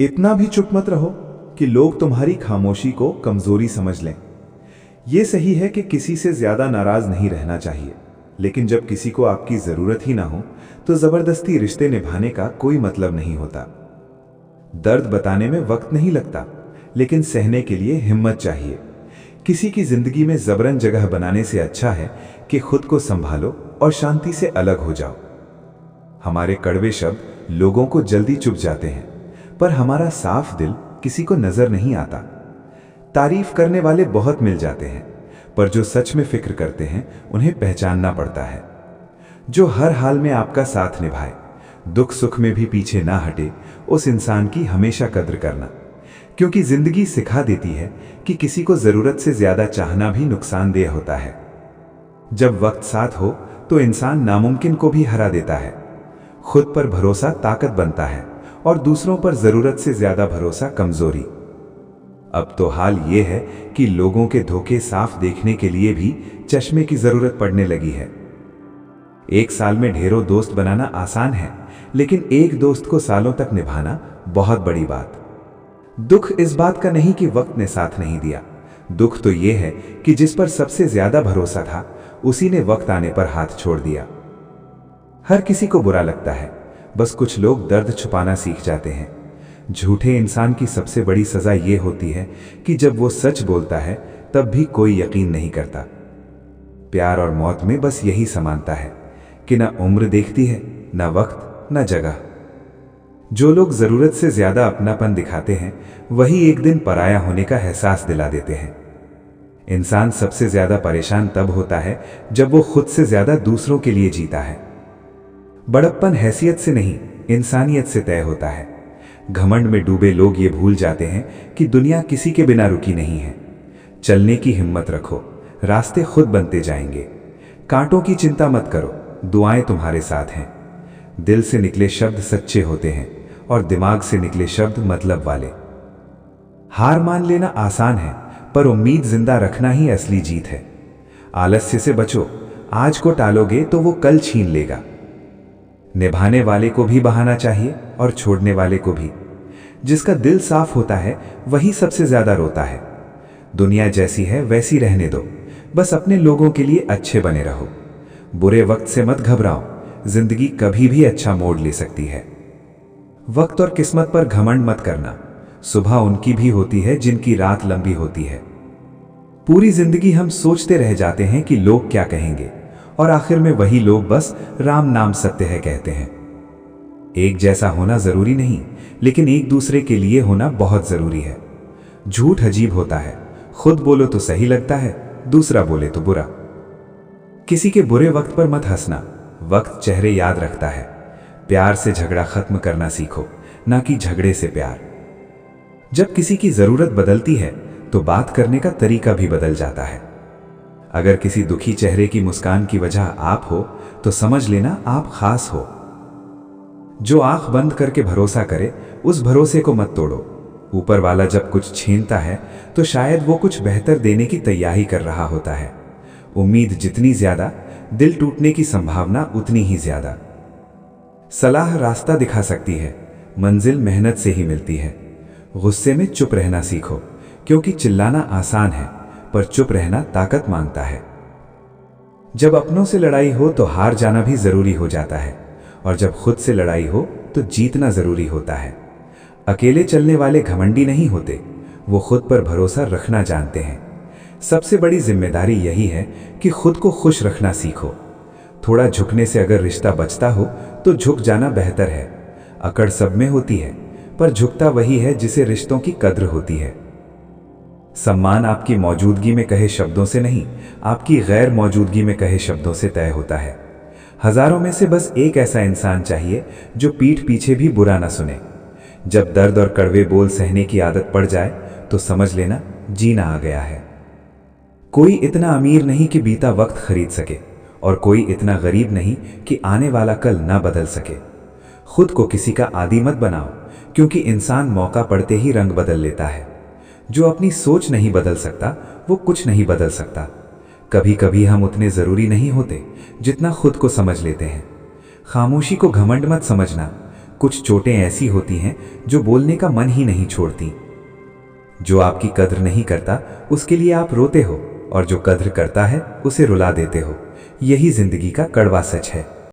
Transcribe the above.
इतना भी चुप मत रहो कि लोग तुम्हारी खामोशी को कमजोरी समझ लें। यह सही है कि किसी से ज्यादा नाराज नहीं रहना चाहिए, लेकिन जब किसी को आपकी जरूरत ही ना हो तो जबरदस्ती रिश्ते निभाने का कोई मतलब नहीं होता। दर्द बताने में वक्त नहीं लगता, लेकिन सहने के लिए हिम्मत चाहिए। किसी की जिंदगी में जबरन जगह बनाने से अच्छा है कि खुद को संभालो और शांति से अलग हो जाओ। हमारे कड़वे शब्द लोगों को जल्दी चुभ जाते हैं, पर हमारा साफ दिल किसी को नजर नहीं आता। तारीफ करने वाले बहुत मिल जाते हैं, पर जो सच में फिक्र करते हैं उन्हें पहचानना पड़ता है। जो हर हाल में आपका साथ निभाए, दुख सुख में भी पीछे ना हटे, उस इंसान की हमेशा कद्र करना, क्योंकि जिंदगी सिखा देती है कि किसी को जरूरत से ज्यादा चाहना भी नुकसानदेह होता है। जब वक्त साथ हो तो इंसान नामुमकिन को भी हरा देता है। खुद पर भरोसा ताकत बनता है और दूसरों पर जरूरत से ज्यादा भरोसा कमजोरी। अब तो हाल ये है कि लोगों के धोखे साफ देखने के लिए भी चश्मे की जरूरत पड़ने लगी है। एक साल में ढेरों दोस्त बनाना आसान है, लेकिन एक दोस्त को सालों तक निभाना बहुत बड़ी बात। दुख इस बात का नहीं कि वक्त ने साथ नहीं दिया, दुख तो ये है कि जिस पर सबसे ज्यादा भरोसा था उसी ने वक्त आने पर हाथ छोड़ दिया। हर किसी को बुरा लगता है, बस कुछ लोग दर्द छुपाना सीख जाते हैं। झूठे इंसान की सबसे बड़ी सजा ये होती है कि जब वो सच बोलता है तब भी कोई यकीन नहीं करता। प्यार और मौत में बस यही समानता है कि ना उम्र देखती है, ना वक्त, ना जगह। जो लोग जरूरत से ज्यादा अपनापन दिखाते हैं वही एक दिन पराया होने का एहसास दिला देते हैं। इंसान सबसे ज्यादा परेशान तब होता है जब वो खुद से ज्यादा दूसरों के लिए जीता है। बड़प्पन हैसियत से नहीं, इंसानियत से तय होता है। घमंड में डूबे लोग ये भूल जाते हैं कि दुनिया किसी के बिना रुकी नहीं है। चलने की हिम्मत रखो, रास्ते खुद बनते जाएंगे। कांटों की चिंता मत करो, दुआएं तुम्हारे साथ हैं। दिल से निकले शब्द सच्चे होते हैं और दिमाग से निकले शब्द मतलब वाले। हार मान लेना आसान है, पर उम्मीद जिंदा रखना ही असली जीत है। आलस्य से बचो, आज को टालोगे तो वो कल छीन लेगा। निभाने वाले को भी बहाना चाहिए और छोड़ने वाले को भी। जिसका दिल साफ होता है वही सबसे ज्यादा रोता है। दुनिया जैसी है वैसी रहने दो, बस अपने लोगों के लिए अच्छे बने रहो। बुरे वक्त से मत घबराओ, जिंदगी कभी भी अच्छा मोड़ ले सकती है। वक्त और किस्मत पर घमंड मत करना, सुबह उनकी भी होती है जिनकी रात लंबी होती है। पूरी जिंदगी हम सोचते रह जाते हैं कि लोग क्या कहेंगे, और आखिर में वही लोग बस राम नाम सत्य है कहते हैं। एक जैसा होना जरूरी नहीं, लेकिन एक दूसरे के लिए होना बहुत जरूरी है। झूठ अजीब होता है, खुद बोलो तो सही लगता है, दूसरा बोले तो बुरा। किसी के बुरे वक्त पर मत हंसना, वक्त चेहरे याद रखता है। प्यार से झगड़ा खत्म करना सीखो, ना कि झगड़े से प्यार। जब किसी की जरूरत बदलती है तो बात करने का तरीका भी बदल जाता है। अगर किसी दुखी चेहरे की मुस्कान की वजह आप हो तो समझ लेना आप खास हो। जो आंख बंद करके भरोसा करे उस भरोसे को मत तोड़ो। ऊपर वाला जब कुछ छीनता है तो शायद वो कुछ बेहतर देने की तैयारी कर रहा होता है। उम्मीद जितनी ज्यादा, दिल टूटने की संभावना उतनी ही ज्यादा। सलाह रास्ता दिखा सकती है, मंजिल मेहनत से ही मिलती है। गुस्से में चुप रहना सीखो, क्योंकि चिल्लाना आसान है पर चुप रहना ताकत मांगता है। जब अपनों से लड़ाई हो तो हार जाना भी जरूरी हो जाता है, और जब खुद से लड़ाई हो तो जीतना जरूरी होता है। अकेले चलने वाले घमंडी नहीं होते, वो खुद पर भरोसा रखना जानते हैं। सबसे बड़ी जिम्मेदारी यही है कि खुद को खुश रखना सीखो। थोड़ा झुकने से अगर रिश्ता बचता हो तो झुक जाना बेहतर है। अकड़ सब में होती है, पर झुकता वही है जिसे रिश्तों की कद्र होती है। सम्मान आपकी मौजूदगी में कहे शब्दों से नहीं, आपकी गैर मौजूदगी में कहे शब्दों से तय होता है। हजारों में से बस एक ऐसा इंसान चाहिए जो पीठ पीछे भी बुरा ना सुने। जब दर्द और कड़वे बोल सहने की आदत पड़ जाए तो समझ लेना जीना आ गया है। कोई इतना अमीर नहीं कि बीता वक्त खरीद सके, और कोई इतना गरीब नहीं कि आने वाला कल ना बदल सके। खुद को किसी का आदी मत बनाओ, क्योंकि इंसान मौका पड़ते ही रंग बदल लेता है। जो अपनी सोच नहीं बदल सकता वो कुछ नहीं बदल सकता। कभी कभी हम उतने जरूरी नहीं होते जितना खुद को समझ लेते हैं। खामोशी को घमंड मत समझना, कुछ चोटें ऐसी होती हैं जो बोलने का मन ही नहीं छोड़ती। जो आपकी कद्र नहीं करता उसके लिए आप रोते हो, और जो कद्र करता है उसे रुला देते हो। यही जिंदगी का कड़वा सच है।